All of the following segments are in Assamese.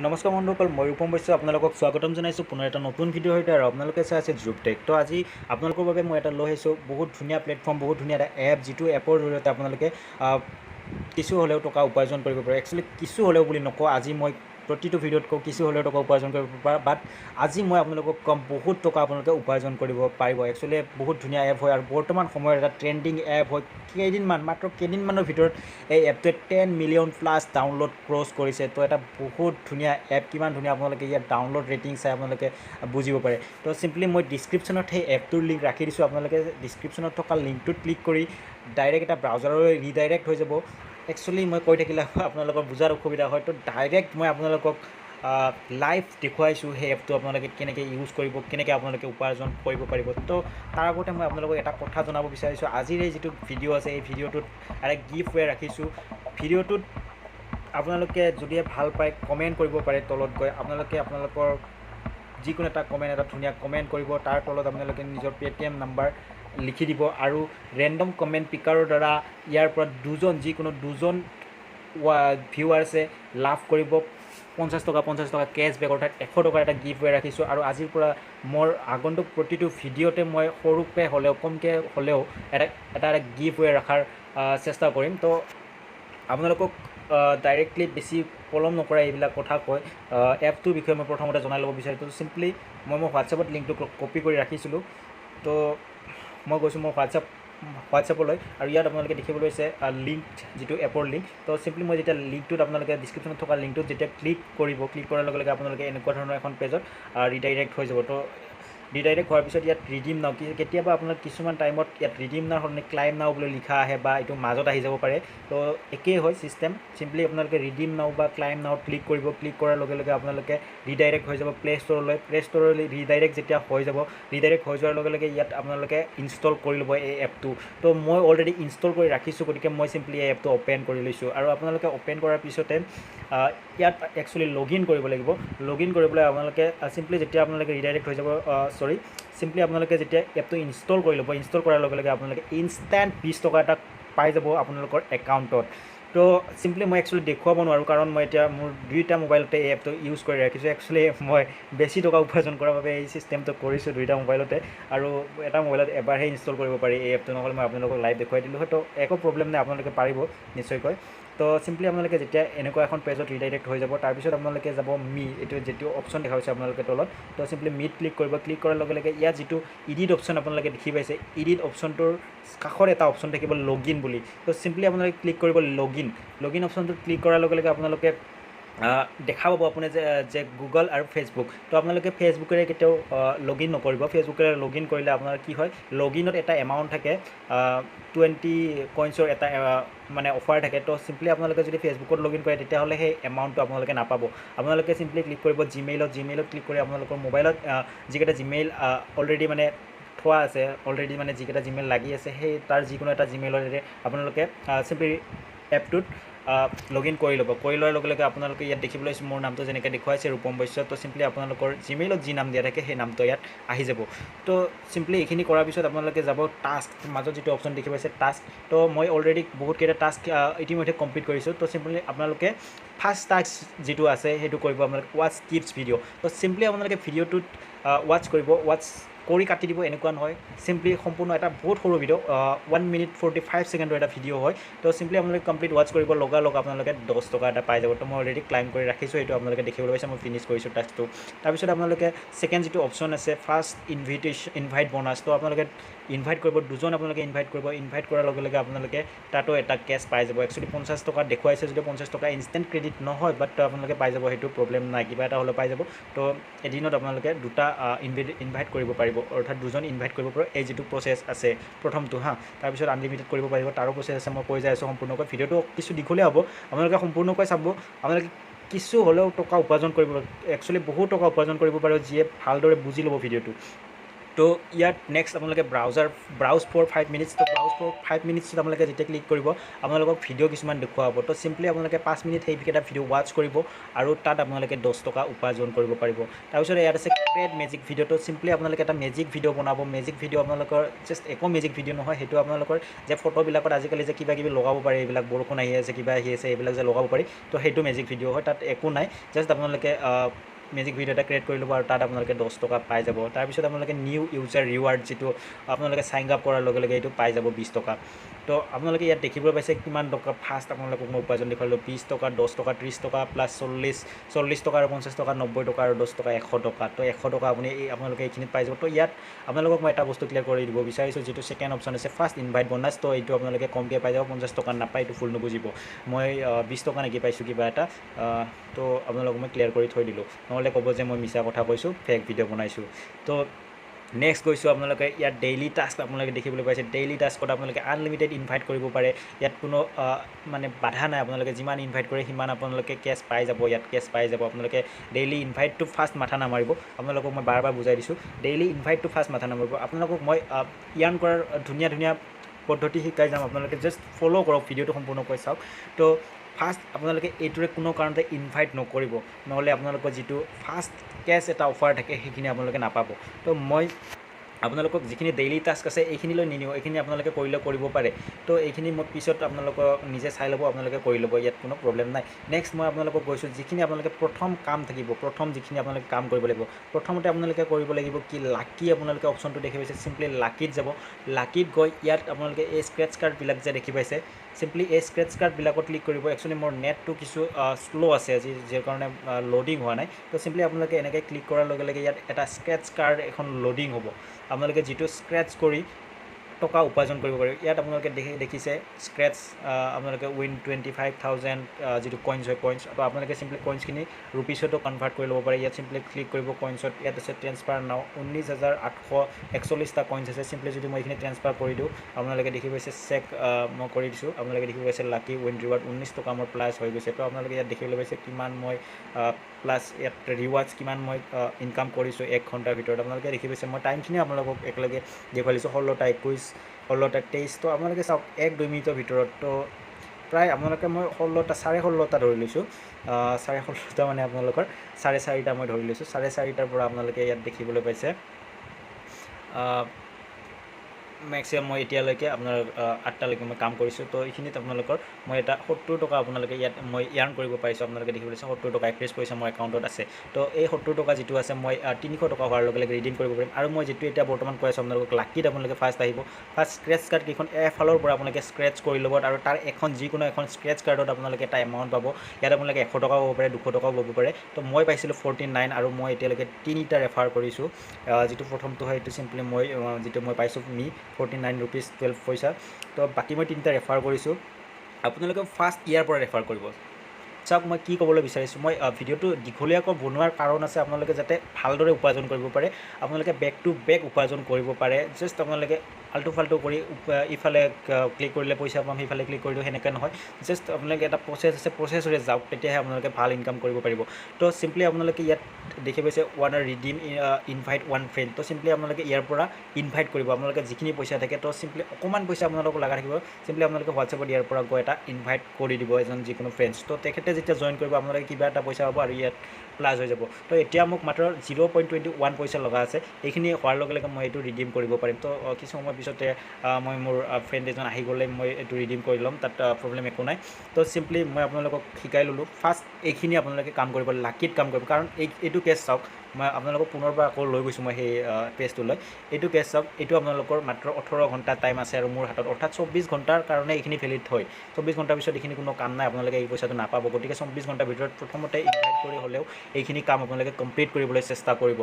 নমস্কাৰ বন্ধুসকল, মই ৰূপম বৈশ্য আপোনালোকক স্বাগতম জনাইছোঁ পুনৰ এটা নতুন ভিডিঅ'ৰ সৈতে। আৰু আপোনালোকে চাই আছে ধ্ৰুৱটেক। তো আজি আপোনালোকৰ বাবে মই এটা লৈ আহিছোঁ বহুত ধুনীয়া প্লেটফৰ্ম, বহুত ধুনীয়া এটা এপ, যিটো এপৰ জৰিয়তে আপোনালোকে কিছু হ'লেও টকা উপাৰ্জন কৰিব পাৰে। একচুৱেলি কিছু হ'লেও বুলি নকওঁ, আজি মই প্ৰতিটো ভিডিঅ'ত কওঁ কিছু হ'লেও টকা উপাৰ্জন কৰিব পাৰে, বাট আজি মই আপোনালোকক কম বহুত টকা আপোনালোকে উপাৰ্জন কৰিব পাৰিব। একচুৱেলি বহুত ধুনীয়া এপ হয় আৰু বৰ্তমান সময়ত এটা ট্ৰেণ্ডিং এপ হয়। মাত্ৰ কেইদিনমানৰ ভিতৰত এই এপটোৱে 10 মিলিয়ন প্লাছ ডাউনলোড ক্ৰছ কৰিছে। তো এটা বহুত ধুনীয়া এপ, কিমান ধুনীয়া আপোনালোকে ইয়াত ডাউনলোড ৰেটিং চাই আপোনালোকে বুজিব পাৰে। তো চিম্পলি মই ডিছক্ৰিপশ্যনত সেই এপটোৰ লিংক ৰাখি দিছোঁ। আপোনালোকে ডিছক্ৰিপশ্যনত থকা লিংকটোত ক্লিক কৰি ডাইৰেক্ট এটা ব্ৰাউজাৰলৈ ৰিডাইৰেক্ট হৈ যাব। একচুৱেলি মই কৈ থাকিলে আপোনালোকৰ বুজাৰ অসুবিধা হয়, তো ডাইৰেক্ট মই আপোনালোকক লাইভ দেখুৱাইছোঁ সেই এপটো আপোনালোকে কেনেকৈ ইউজ কৰিব, কেনেকৈ আপোনালোকে উপাৰ্জন কৰিব পাৰিব। তো তাৰ আগতে মই আপোনালোকক এটা কথা জনাব বিচাৰিছোঁ, আজিৰ এই যিটো ভিডিঅ' আছে এই ভিডিঅ'টোত এটা গিফ্ট ৱে ৰাখিছোঁ। ভিডিঅ'টোত আপোনালোকে যদিহে ভাল পায় কমেণ্ট কৰিব পাৰে তলত গৈ। আপোনালোকৰ যিকোনো এটা কমেণ্ট, এটা ধুনীয়া কমেণ্ট কৰিব, তাৰ তলত আপোনালোকে নিজৰ পে'টিএম নাম্বাৰ লিখি দিব আৰু ৰেণ্ডম কমেণ্ট পিকাৰৰ দ্বাৰা ইয়াৰ পৰা যিকোনো দুজন ভিউৱাৰ্ছে লাভ কৰিব 50 টকা কেছবেক, অৰ্থাৎ 100 টকাৰ এটা গিফ্ট ৱে ৰাখিছোঁ। আৰু আজিৰ পৰা মোৰ আগন্তুক প্ৰতিটো ভিডিঅ'তে মই সৰুকৈ হ'লেও কমকৈ হ'লেও এটা গিফ্ট ৱে ৰখাৰ চেষ্টা কৰিম। তো আপোনালোকক ডাইৰেক্টলি বেছি পলম নকৰা এইবিলাক কথা কৈ এপটোৰ বিষয়ে মই প্ৰথমতে জনাই ল'ব বিচাৰিছোঁ। চিম্পলি মই হোৱাটছএপত লিংকটো কপি কৰি ৰাখিছিলোঁ। তো মই গৈছোঁ মোৰ হোৱাটছএপলৈ আৰু ইয়াত আপোনালোকে দেখিবলৈ পাইছে লিংক, যিটো এপৰ লিংক। তো চিম্পলি মই যেতিয়া লিংকটোত আপোনালোকে ডিছক্ৰিপশ্যনত থকা লিংকটোত যেতিয়া ক্লিক কৰাৰ লগে লগে আপোনালোকে এনেকুৱা ধৰণৰ এখন পেজত ৰিডাইৰেক্ট হৈ যাব। তো ৰিডাইৰেক্ট হোৱাৰ পিছত ইয়াত ৰিডিম নাও, কেতিয়াবা আপোনাৰ কিছুমান টাইমত ইয়াত ৰিডিম নাও সলনি ক্লাইম নাও বুলি লিখা আহে বা এইটো মাজত আহি যাব পাৰে। তো একেই হয় চিষ্টেম। চিম্পলি আপোনালোকে ৰিডিম নাও বা ক্লাইম নাওত ক্লিক কৰিব। ক্লিক কৰাৰ লগে লগে আপোনালোকে ৰিডাইৰেক্ট হৈ যাব প্লে' ষ্ট'ৰলৈ ৰিডাইৰেক্ট যেতিয়া হৈ যাব, ৰিডাইৰেক্ট হৈ যোৱাৰ লগে লগে ইয়াত আপোনালোকে ইনষ্টল কৰি ল'ব এই এপটো। তো মই অলৰেডি ইনষ্টল কৰি ৰাখিছোঁ, গতিকে মই চিম্পলি এই এপটো অ'পেন কৰি লৈছোঁ। আৰু আপোনালোকে অ'পেন কৰাৰ পিছতে ইয়াত একচুৱেলি লগ ইন কৰিব লাগিব। লগ ইন কৰিবলৈ আপোনালোকে চিম্পলি যেতিয়া আপোনালোকে ৰিডাইৰেক্ট হৈ যাব, চিম্পলি আপোনালোকে যেতিয়া এপটো ইনষ্টল কৰি ল'ব, ইনষ্টল কৰাৰ লগে লগে আপোনালোকে ইনষ্টেণ্ট 20 টকা এটা পাই যাব আপোনালোকৰ একাউণ্টত। তো চিম্পলি মই একচুৱেলি দেখুৱাব নোৱাৰোঁ, কাৰণ মই এতিয়া মোৰ দুইটা মোবাইলতে এই এপটো ইউজ কৰি ৰাখিছোঁ। একচুৱেলি মই বেছি টকা উপাৰ্জন কৰাৰ বাবে এই চিষ্টেমটো কৰিছোঁ দুইটা মোবাইলতে, আৰু এটা মোবাইলত এবাৰহে ইনষ্টল কৰিব পাৰি এই এপটো, নহ'লে মই আপোনালোকক লাইভ দেখুৱাই দিলোঁ হয়। তো একো প্ৰব্লেম নাই, আপোনালোকে পাৰিব নিশ্চয়কৈ। তো চিম্পলি আপোনালোকে যেতিয়া এনেকুৱা এখন পেজত ৰিডাইৰেক্ট হৈ যাব, তাৰপিছত আপোনালোকে যাব এইটো যিটো অপশ্যন দেখা হৈছে আপোনালোকে তলত। তো চিম্পলি মিত ক্লিক কৰিব। ক্লিক কৰাৰ লগে লগে ইয়াত যিটো ইডিট অপশ্যন আপোনালোকে দেখি পাইছে, ইডিট অপশ্যনটোৰ কাষত এটা অপশ্যন থাকিব লগ ইন বুলি। তো চিম্পলি আপোনালোকে ক্লিক কৰিব লগ ইন অপশ্যনটোত ক্লিক কৰাৰ লগে লগে আপোনালোকে দেখা পাব আপুনি যে গুগল আৰু ফেচবুক। তো আপোনালোকে ফেচবুকেৰে কেতিয়াও লগ ইন নকৰিব। ফেচবুকেৰে লগ ইন কৰিলে আপোনাৰ কি হয়, লগ ইনত এটা এমাউণ্ট থাকে, 20 কইনছৰ এটা মানে অফাৰ থাকে। তো চিম্পলি আপোনালোকে যদি ফেচবুকত লগ ইন কৰে তেতিয়াহ'লে সেই এমাউণ্টটো আপোনালোকে নাপাব। আপোনালোকে চিম্পলি ক্লিক কৰিব জিমেইলত ক্লিক কৰি আপোনালোকৰ মোবাইলত যিকেইটা জিমেইল অলৰেডি মানে থোৱা আছে, অলৰেডি মানে যিকেইটা জিমেইল লাগি আছে, সেই তাৰ যিকোনো এটা জিমেইলৰে আপোনালোকে চিম্পলি এপটোত লগ ইন কৰি ল'ব। কৰি লোৱাৰ লগে লগে আপোনালোকে ইয়াত দেখিবলৈ পাইছে মোৰ নামটো যেনেকৈ দেখুৱাইছে ৰূপম বৈশ্য। তো চিম্পলি আপোনালোকৰ জিমেইলত যি নাম দিয়া থাকে সেই নামটো ইয়াত আহি যাব। তো চিম্পলি এইখিনি কৰাৰ পিছত আপোনালোকে যাব টাস্ক, মাজত যিটো অপশ্যন দেখি পাইছে টাস্ক। তো মই অলৰেডি বহুতকেইটা টাস্ক ইতিমধ্যে কমপ্লিট কৰিছোঁ। তো চিম্পলি আপোনালোকে ফাৰ্ষ্ট টাস্ক যিটো আছে সেইটো কৰিব আপোনালোকে ৱাটছ টিপছ ভিডিঅ'। তো চিম্পলি আপোনালোকে ভিডিঅ'টোত ৱাটছ কৰিব, কৰি কাটি দিব এনেকুৱা নহয়। চিম্পলি সম্পূৰ্ণ এটা বহুত সৰু ভিডিঅ', 1 মিনিট 45 ছেকেণ্ডৰ এটা ভিডিঅ' হয়। তো চিম্পলি আপোনালোকে কমপ্লিট ৱাটছ কৰিব, লগালগ আপোনালোকে 10 টকা এটা পাই যাব। তো মই অলৰেডি ক্লাইম কৰি ৰাখিছোঁ, এইটো আপোনালোকে দেখিবলৈ পাইছে, মই ফিনিছ কৰিছোঁ টাস্কটো। তাৰপিছত আপোনালোকে ছেকেণ্ড যিটো অপশ্যন আছে ফাৰ্ষ্ট ইনভাইট বনাছ। তো আপোনালোকে ইনভাইট কৰিব, দুজন আপোনালোকে ইনভাইট কৰিব। ইনভাইট কৰাৰ লগে লগে আপোনালোকে তাতো এটা কেছ পাই যাব। একচুৱেলি 50 টকা দেখুৱাইছে যদিও 50 টকা ইনষ্টেণ্ট ক্ৰেডিট নহয়, বাট আপোনালোকে পাই যাব, সেইটো প্ৰব্লেম নাই, কিবা এটা হ'লেও পাই যাব। তো এদিনত আপোনালোকে দুটা ইনভাইট কৰিব পাৰিব, অৰ্থাৎ দুজন ইনভাইট কৰিব পাৰিব। এই যিটো প্ৰচেছ আছে প্ৰথমটো তাৰপিছত আনলিমিটেড কৰিব পাৰিব, তাৰো প্ৰচেছ আছে। মই কৈ যাই আছোঁ সম্পূৰ্ণকৈ, ভিডিঅ'টো কিছু দীঘলীয়া হ'ব, আপোনালোকে সম্পূৰ্ণকৈ চাব। আপোনালোকে কিছু হ'লেও টকা উপাৰ্জন কৰিব, একচুৱেলি বহুত টকা উপাৰ্জন কৰিব পাৰিব যিয়ে ভালদৰে বুজি ল'ব ভিডিঅ'টো। তো ইয়াত নেক্সট আপোনালোকে ব্ৰাউজ ফৰ 5 মিনিটছ। তো ব্ৰাউজ ফৰ 5 মিনিটছত আপোনালোকে যেতিয়া ক্লিক কৰিব আপোনালোকক ভিডিঅ' কিছুমান দেখুওৱা হ'ব। তো চিম্পলি আপোনালোকে 5 মিনিট সেইকেইটা ভিডিঅ' ৱাচ কৰিব আৰু তাত আপোনালোকে 10 টকা উপাৰ্জন কৰিব পাৰিব। তাৰপিছত ইয়াত আছে ক্ৰিয়েট মেজিক ভিডিঅ'। তো চিম্পলি আপোনালোকে এটা মেজিক ভিডিঅ' বনাব। মেজিক ভিডিঅ' আপোনালোকৰ জাষ্ট একো মেজিক ভিডিঅ' নহয়, সেইটো আপোনালোকৰ যে ফটোবিলাকত আজিকালি যে কিবা কিবি লগাব পাৰি, এইবিলাক বৰষুণ আহি আছে কিবা আহি আছে এইবিলাক যে লগাব পাৰি, তো সেইটো মেজিক ভিডিঅ' হয়। তাত একো নাই, জাষ্ট আপোনালোকে মেজিক ভিডিঅ' এটা ক্ৰিয়েট কৰি ল'ব আৰু তাত আপোনালোকে 10 টকা পাই যাব। তাৰপিছত আপোনালোকে নিউ ইউজাৰ ৰিৱাৰ্ড যিটো আপোনালোকে চাইন আপ কৰাৰ লগে লগে এইটো পাই যাব 20 টকা। তো আপোনালোকে ইয়াত দেখিবলৈ পাইছে কিমান টকা ফাৰ্ষ্ট আপোনালোকক মই উপাৰ্জন দেখুৱালোঁ। 20 টকা, 10 টকা, 30 টকা প্লাছ 40 টকা আৰু 50 টকা, 90 টকা আৰু 10 টকা, 100 টকা। তো 100 টকা আপোনালোকে এইখিনিত পাই যাব। তো ইয়াত আপোনালোকক মই এটা বস্তু ক্লিয়াৰ কৰি দিব বিচাৰিছোঁ, যিটো ছেকেণ্ড অপশ্যন আছে ফাৰ্ষ্ট ইনভাইট বনাছ। তো এইটো আপোনালোকে কমকৈ পাই যাব, 50 টকা নাপায়, এইটো ফুল নুবুজিব। মই 20 টকা নেকি পাইছোঁ কিবা এটা, তো আপোনালোকক মই ক্লিয়াৰ কৰি থৈ দিলোঁ, নহ'লে ক'ব যে মই মিছা কথা কৈছোঁ, ফেক ভিডিঅ' বনাইছোঁ। তো নেক্সট গৈছোঁ আপোনালোকে ইয়াত ডেইলি টাস্ক আপোনালোকে দেখিবলৈ পাইছে। ডেইলি টাস্কত আপোনালোকে আনলিমিটেড ইনভাইট কৰিব পাৰে। ইয়াত কোনো মানে বাধা নাই, আপোনালোকে যিমান ইনভাইট কৰে সিমান আপোনালোকে কেছ পাই যাব। ইয়াত কেছ পাই যাব। আপোনালোকে ডেইলি ইনভাইটটো ফাৰ্ষ্ট মাথা নামাৰিব। আপোনালোকক মই বাৰ বাৰ বুজাই দিছোঁ, ডেইলি ইনভাইটটো ফাৰ্ষ্ট মাথা নামাৰিব। আপোনালোকক মই ইয়াৰ্ণ কৰাৰ ধুনীয়া ধুনীয়া পদ্ধতি শিকাই যাম, আপোনালোকে জাষ্ট ফ'ল' কৰক, ভিডিঅ'টো সম্পূৰ্ণকৈ চাওক। তো ফাৰ্ষ্ট আপোনালোকে এইটোৰে কোনো কাৰণতে ইনভাইট নকৰিব, নহ'লে আপোনালোকৰ যিটো ফাৰ্ষ্ট কেছ এটা অফাৰ থাকে সেইখিনি আপোনালোকে নাপাব। তো মই আপোনালোকক যিখিনি ডেইলি টাস্ক আছে এইখিনিলৈ নিনিওঁ, এইখিনি আপোনালোকে কৰিলে কৰিব পাৰে। তো এইখিনি মই পিছত আপোনালোকক নিজে চাই ল'ব, আপোনালোকে কৰি ল'ব, ইয়াত কোনো প্ৰব্লেম নাই। নেক্সট মই আপোনালোকক কৈছোঁ যিখিনি আপোনালোকে প্ৰথম কাম থাকিব, প্ৰথম যিখিনি আপোনালোকে কাম কৰিব লাগিব, প্ৰথমতে আপোনালোকে কৰিব লাগিব কি, লাকি আপোনালোকে অপশ্যনটো দেখি পাইছে, চিম্পলি লাকিত যাব। লাকিত গৈ ইয়াত আপোনালোকে এই স্ক্ৰেচ কাৰ্ডবিলাক যে দেখি পাইছে, চিম্পলি এই স্ক্ৰেচ কাৰ্ডবিলাকত ক্লিক কৰিব। একচুৱেলি মোৰ নেটটো কিছু শ্ল' আছে আজি, যাৰ কাৰণে লোডিং হোৱা নাই। তো চিম্পলি আপোনালোকে এনেকৈ ক্লিক কৰাৰ লগে লগে ইয়াত এটা স্ক্ৰেচ কাৰ্ড এখন লোডিং হ'ব। আপোনালোকে যিটো স্ক্ৰেচ কৰি টকা উপাৰ্জন কৰিব পাৰি। ইয়াত আপোনালোকে দেখিছে স্ক্ৰেচ আপোনালোকে উইন 25,000 যিটো কইনছ হয়, কইনছ। তো আপোনালোকে চিম্পলি কইনছখিনি ৰুপিছতো কনভাৰ্ট কৰি ল'ব পাৰে। ইয়াত চিম্পলি ক্লিক কৰিব কইনছত, ইয়াত আছে ট্ৰেন্সফাৰ নাও, 19,841টা কইনছ আছে। চিম্পলি যদি মই এইখিনি ট্ৰেন্সফাৰ কৰি দিওঁ, আপোনালোকে দেখি পাইছে চেক মই কৰি দিছোঁ, আপোনালোকে দেখি পাইছে লাকি উইন ৰিৱাৰ্ড 19 টকা মোৰ প্লাছ হৈ গৈছে। তো আপোনালোকে ইয়াত দেখিবলৈ পাইছে কিমান মই প্লাছ ইয়াত ৰিৱাৰ্ডছ কিমান মই ইনকাম কৰিছোঁ 1 ঘণ্টাৰ ভিতৰত। আপোনালোকে দেখি পাইছে মই টাইমখিনি আপোনালোকক একেলগে দেখুৱাই দিছোঁ, 16টা 21, 16টা 23। তো আপোনালোকে চাওক 1-2 মিনিটৰ ভিতৰত। তো প্ৰায় আপোনালোকে মই 16টা ধৰি লৈছোঁ, 16.5টা মানে আপোনালোকৰ 4.5টা মই ধৰি লৈছোঁ। 4.5টাৰ পৰা আপোনালোকে ইয়াত দেখিবলৈ পাইছে মেক্সিমাম মই এতিয়ালৈকে আপোনাৰ 8টালৈকে মই কাম কৰিছোঁ। তো এইখিনিত আপোনালোকৰ মই এটা 70 টকা আপোনালোকে ইয়াত মই ইয়াৰ্ণ কৰিব পাৰিছোঁ। আপোনালোকে দেখিবলৈ পাইছে 70 টকা 31 পইচা মোৰ একাউণ্টত আছে। তো এই 70 টকা যিটো আছে মই 300 টকা হোৱাৰ লগে লগে ৰিডিম কৰিব পাৰিম। আৰু মই যিটো এতিয়া বৰ্তমান কৈ আছোঁ আপোনালোকক, লাকিত আপোনালোকে ফাৰ্ষ্ট আহিব, ফাৰ্ষ্ট স্ক্ৰেচ কাৰ্ড কেইখন এফালৰ পৰা আপোনালোকে স্ক্ৰেচ কৰি ল'ব আৰু তাৰ এখন যিকোনো এখন স্ক্ৰেচ কাৰ্ডত আপোনালোকে এটা এমাউণ্ট পাব। ইয়াত আপোনালোকে 100 টকাও পাব পাৰে, 200 টকাও পাব পাৰে। তো মই পাইছিলোঁ 49 আৰু মই এতিয়ালৈকে 3টা ৰেফাৰ কৰিছোঁ। যিটো প্ৰথমটো হয় এইটো চিম্পলি মই যিটো মই পাইছোঁ 49 ৰুপিজ 12 পইচা। তো বাকী মই 3টা ৰেফাৰ কৰিছোঁ। আপোনালোকে ফাৰ্ষ্ট ইয়াৰ পৰা ৰেফাৰ কৰিব। চাওক মই কি ক'বলৈ বিচাৰিছোঁ, মই ভিডিঅ'টো দীঘলীয়াকৈ বনোৱাৰ কাৰণ আছে আপোনালোকে যাতে ভালদৰে উপাৰ্জন কৰিব পাৰে, আপোনালোকে বেক টু বেক উপাৰ্জন কৰিব পাৰে। জাষ্ট আপোনালোকে আল্টু ফাল্টু কৰি ইফালে ক্লিক কৰিলে পইচা পাম, সিফালে ক্লিক কৰিলেও সেনেকৈ নহয়। জাষ্ট আপোনালোকে এটা প্ৰচেছ আছে, প্ৰচেছৰে যাওক, তেতিয়াহে আপোনালোকে ভাল ইনকাম কৰিব পাৰিব। তো চিম্পলি আপোনালোকে ইয়াত দেখি পাইছে ৱানাৰ ৰিডিম ইনভাইট ওৱান ফ্ৰেণ্ড। তো চিম্পলি আপোনালোকে ইয়াৰ পৰা ইনভাইট কৰিব। আপোনালোকে যিখিনি পইচা থাকে, তো চিম্পলি অকণমান পইচা আপোনালোকক লগা থাকিব, চিম্পলি আপোনালোকে হোৱাটছএপত ইয়াৰ পৰা গৈ এটা ইনভাইট কৰি দিব এজন যিকোনো ফ্ৰেণ্ডছ। তো তেখেতে যেতিয়া জইন কৰিব আপোনালোকে কিবা এটা পইচা পাব আৰু ইয়াত প্লাছ হৈ যাব। তো এতিয়া মোক মাত্ৰ 0.21 পইচা লগা আছে, এইখিনি হোৱাৰ লগে লগে মই এইটো ৰিডিম কৰিব পাৰিম। তো কিছু সময় পিছতে মই মোৰ ফ্ৰেণ্ড এজন আহি গ'লে মই এইটো ৰিডিম কৰি ল'ম, তাত প্ৰব্লেম একো নাই। তো চিম্পলি মই আপোনালোকক শিকাই ল'লোঁ। ফাৰ্ষ্ট এইখিনি আপোনালোকে কাম কৰিব, লাকিত কাম কৰিব। কাৰণ এইটো কেছ চাওক, মই আপোনালোকক পুনৰবাৰ আকৌ লৈ গৈছোঁ মই সেই পেজটোলৈ। এইটো কেছ চাওক, এইটো আপোনালোকৰ মাত্ৰ 18 ঘণ্টা টাইম আছে আৰু মোৰ হাতত, অৰ্থাৎ 24 ঘণ্টাৰ কাৰণে এইখিনি ভেলিড হয়। 24 ঘণ্টাৰ পিছত এইখিনি কোনো কাম নাই, আপোনালোকে এই পইচাটো নাপাব। গতিকে 24 ঘণ্টাৰ ভিতৰত প্ৰথমতে ইনভাইট কৰি হ'লেও এইখিনি কাম আপোনালোকে কমপ্লিট কৰিবলৈ চেষ্টা কৰিব।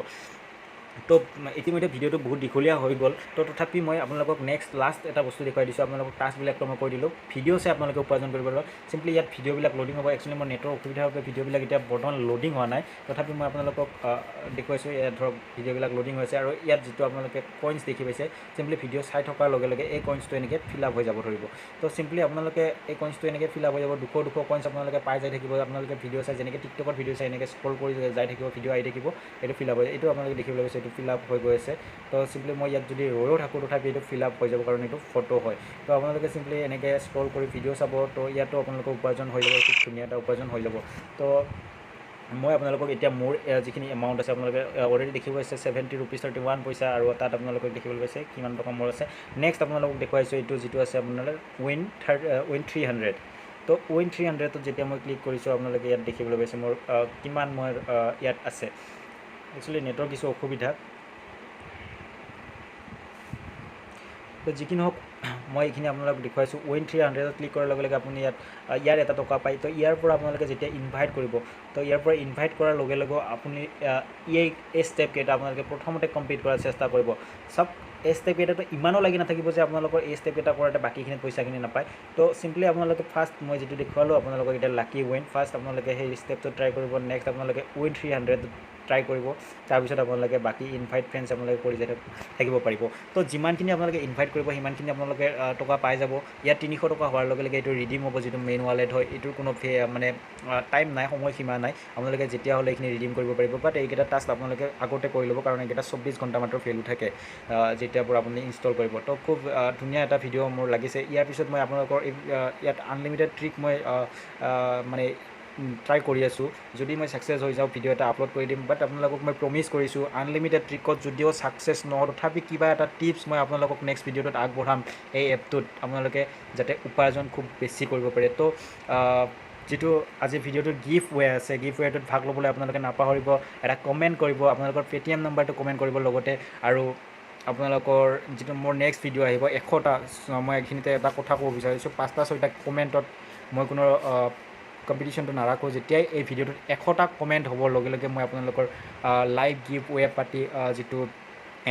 তো ইতিমধ্যে ভিডিঅ'টো বহুত দীঘলীয়া হৈ গ'ল। তো তথাপি মই আপোনালোকক নেক্সট লাষ্ট এটা বস্তু দেখুৱাই দিছোঁ। আপোনালোকক টাস্কবিলাকটো মই কৈ দিলোঁ, ভিডিঅ' চাই আপোনালোকে উপাৰ্জন কৰিব লাগিব। চিম্পলি ইয়াত ভিডিঅ'বিলাক লোডিং হ'ব। একচুৱেলি মোৰ নেটৰ অসুবিধাৰ বাবে ভিডিঅ'বিলাক এতিয়া বৰ্তমান লোডিং হোৱা নাই, তথাপি মই আপোনালোকক দেখুৱাইছোঁ। ইয়াত ধৰক ভিডিঅ'বিলাক লোডিং হৈছে আৰু ইয়াত যিটো আপোনালোকে কইনছ দেখি পাইছে, চিম্পলি ভিডিঅ' চাই থকাৰ লগে লগে এই কইনছটো এনেকৈ ফিল আপ হৈ যাব ধৰিব। তো চিম্পলি আপোনালোকে এই কইনছটো এনেকৈ ফিল আপ হৈ যাব, 200 কইনছ আপোনালোকে পাই যাই থাকিব। আপোনালোকে ভিডিঅ' চাই যেনেকৈ টিকটকত ভিডিঅ' চাই এনেকৈ স্ক্ৰল কৰি যাই থাকিব, ভিডিঅ' আহি থাকিব, এইটো ফিল আপ হৈ যায়। এইটো আপোনালোকে দেখিবলৈ পাইছে এইটো ফিল আপ হৈ গৈ আছে তো চিম্পলি মই ইয়াত যদি ৰৈও থাকোঁ তথাপি এইটো ফিল আপ হৈ যাব কাৰণ এইটো ফটো হয় তো আপোনালোকে চিম্পলি এনেকৈ স্ক্ৰল কৰি ভিডিঅ' চাব তো ইয়াতো আপোনালোকৰ উপাৰ্জন হৈ যাব খুব ধুনীয়া এটা উপাৰ্জন হৈ যাব তো মই আপোনালোকক এতিয়া মোৰ যিখিনি এমাউণ্ট আছে আপোনালোকে অলৰেডি দেখিব পাইছে 70 ৰুপিজ 31 পইচা আৰু তাত আপোনালোকক দেখিবলৈ পাইছে কিমান টকা মোৰ আছে নেক্সট আপোনালোকক দেখুৱাইছোঁ এইটো যিটো আছে আপোনালোকে উইন 300 তো উইন 300ত যেতিয়া মই ক্লিক কৰিছোঁ আপোনালোকে ইয়াত দেখিবলৈ পাইছে মোৰ কিমান মোৰ ইয়াত আছে একচুৱেলি নেটৰ কিছু অসুবিধা তো যিকি নহওক মই এইখিনি আপোনালোকক দেখুৱাইছোঁ উইন 300ত ক্লিক কৰাৰ লগে লগে আপুনি ইয়াৰ এটা টকা পায় তো ইয়াৰ পৰা আপোনালোকে যেতিয়া ইনভাইট কৰিব তো ইয়াৰ পৰা ইনভাইট কৰাৰ লগে লগে আপুনি এই ষ্টেপকেইটা আপোনালোকে প্ৰথমতে কমপ্লিট কৰাৰ চেষ্টা কৰিব চব এই ষ্টেপকেইটাতো ইমানো লাগি নাথাকিব যে আপোনালোকৰ এই ষ্টেপকেইটা কৰাতে বাকীখিনি পইচাখিনি নাপায় তো চিম্পলি আপোনালোকে ফাৰ্ষ্ট মই যিটো দেখুৱালোঁ আপোনালোকক এতিয়া লাকি উইন ফাৰ্ষ্ট আপোনালোকে সেই ষ্টেপটো ট্ৰাই কৰিব নেক্সট আপোনালোকে উইন 300 ট্ৰাই কৰিব তাৰপিছত আপোনালোকে বাকী ইনভাইট ফ্ৰেণ্ডছ আপোনালোকে কৰি যাতে থাকিব পাৰিব তো যিমানখিনি আপোনালোকে ইনভাইট কৰিব সিমানখিনি আপোনালোকে টকা পাই যাব ইয়াত 300 টকা হোৱাৰ লগে লগে এইটো ৰিডিম হ'ব যিটো মেইন ৱালেট হয় এইটোৰ কোনো মানে টাইম নাই সময়সীমা নাই আপোনালোকে যেতিয়া হ'লে এইখিনি ৰিডিম কৰিব পাৰিব বাট এইকেইটা টাস্ক আপোনালোকে আগতে কৰি ল'ব কাৰণ এইকেইটা 24 ঘণ্টা মাত্ৰ ফেইল থাকে যেতিয়াৰ পৰা আপুনি ইনষ্টল কৰিব তো খুব ধুনীয়া এটা ভিডিঅ' মোৰ লাগিছে ইয়াৰ পিছত মই আপোনালোকৰ ইয়াত আনলিমিটেড ট্ৰিক মই মানে ট্ৰাই কৰি আছোঁ যদি মই ছাকচেছ হৈ যাওঁ ভিডিঅ' এটা আপলোড কৰি দিম বাট আপোনালোকক মই প্ৰমিছ কৰিছোঁ আনলিমিটেড ট্ৰিকত যদিও ছাকচেছ নহওঁ তথাপি কিবা এটা টিপছ মই আপোনালোকক নেক্সট ভিডিঅ'টোত আগবঢ়াম এই এপটোত আপোনালোকে যাতে উপাৰ্জন খুব বেছি কৰিব পাৰে তো যিটো আজি ভিডিঅ'টোত গিফ্ট ৱে আছে গিফ্ট ৱেটোত ভাগ ল'বলৈ আপোনালোকে নাপাহৰিব এটা কমেণ্ট কৰিব আপোনালোকৰ পে'টিএম নাম্বাৰটো কমেণ্ট কৰিব লগতে আৰু আপোনালোকৰ যিটো মোৰ নেক্সট ভিডিঅ' আহিব 100টা মই এইখিনিতে এটা কথা ক'ব বিচাৰিছোঁ 5টা 6টা কমেণ্টত মই কোনো কম্পিটিশ্যনটো নাৰাখোঁ যেতিয়াই এই ভিডিঅ'টোত 100টা কমেণ্ট হ'বৰ লগে লগে মই আপোনালোকৰ লাইভ গিফ্ট ৱে পাতি যিটো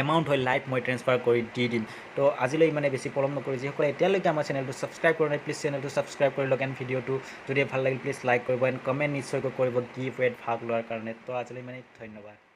এমাউণ্ট হয় লাইভ মই ট্ৰেন্সফাৰ কৰি দি দিম তো আজিলৈ ইমানে বেছি পলম নকৰি যিসকলে এতিয়ালৈকে আমাৰ চেনেলটো ছাবস্ক্ৰাইব কৰা নাই প্লিজ চেনেলটো ছাবস্ক্ৰাইব কৰি লওক এণ্ড ভিডিঅ'টো যদি ভাল লাগিল প্লিজ লাইক কৰিব এণ্ড কমেণ্ট নিশ্চয়কৈ কৰিব গিফ্ট ৱেত ভাগ লোৱাৰ কাৰণে তো আজিলৈ ইমানেই ধন্যবাদ